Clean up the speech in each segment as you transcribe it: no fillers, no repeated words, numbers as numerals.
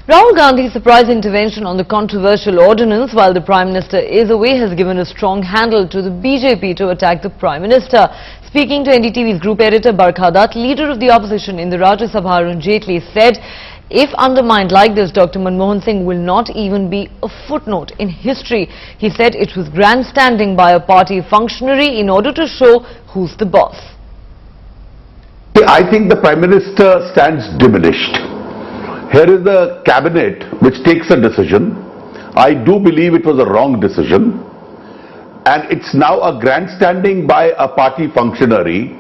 Rahul Gandhi's surprise intervention on the controversial ordinance while the Prime Minister is away has given a strong handle to the BJP to attack the Prime Minister. Speaking to NDTV's group editor Barkha Dutt, leader of the opposition in the Rajya Sabha Arun Jaitley said, if undermined like this, Dr. Manmohan Singh will not even be a footnote in history. He said it was grandstanding by a party functionary in order to show who's the boss. I think the Prime Minister stands diminished. Here is a cabinet which takes a decision. I do believe it was a wrong decision, and it's now a grandstanding by a party functionary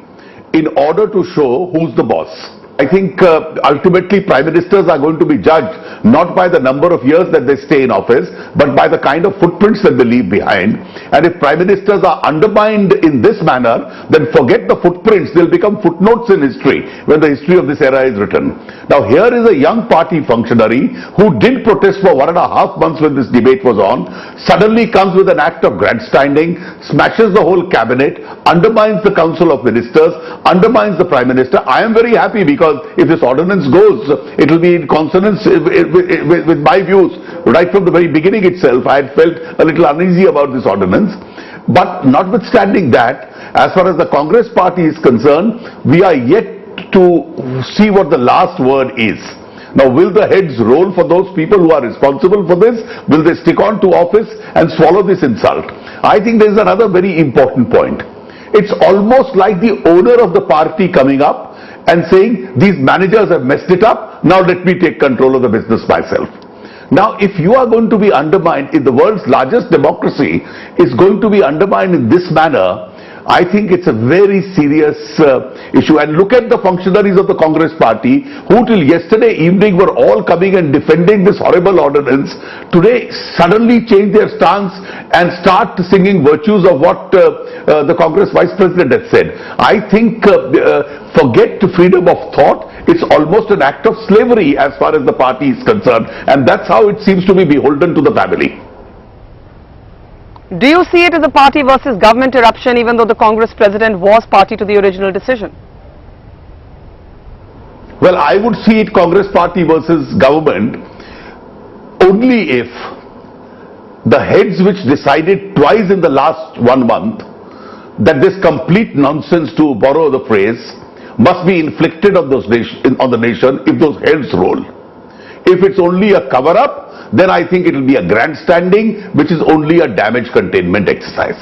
in order to show who's the boss. I think ultimately Prime Ministers are going to be judged not by the number of years that they stay in office, but by the kind of footprints that they leave behind. And if Prime Ministers are undermined in this manner, then forget the footprints, they'll become footnotes in history when the history of this era is written. Now here is a young party functionary who did protest for 1.5 months when this debate was on, suddenly comes with an act of grandstanding, smashes the whole cabinet, undermines the Council of Ministers, undermines the Prime Minister. I am very happy because if this ordinance goes, it will be in consonance with my views. Right from the very beginning itself, I had felt a little uneasy about this ordinance. But notwithstanding that, as far as the Congress party is concerned, we are yet to see what the last word is. Now, will the heads roll for those people who are responsible for this? Will they stick on to office and swallow this insult? I think there is another very important point. It's almost like the owner of the party coming up and saying, these managers have messed it up, now let me take control of the business myself. Now, if you are going to be undermined, if the world's largest democracy is going to be undermined in this manner, I think it's a very serious issue. And look at the functionaries of the Congress party who till yesterday evening were all coming and defending this horrible ordinance. Today suddenly change their stance and start singing virtues of what the Congress Vice President has said. I think forget freedom of thought. It's almost an act of slavery as far as the party is concerned. And that's how it seems to be beholden to the family. Do you see it as a party versus government eruption, even though the Congress president was party to the original decision? Well, I would see it Congress party versus government only if the heads which decided twice in the last 1 month that this complete nonsense, to borrow the phrase, must be inflicted on the nation if those heads roll. If it's only a cover-up, then I think it will be a grandstanding, which is only a damage containment exercise.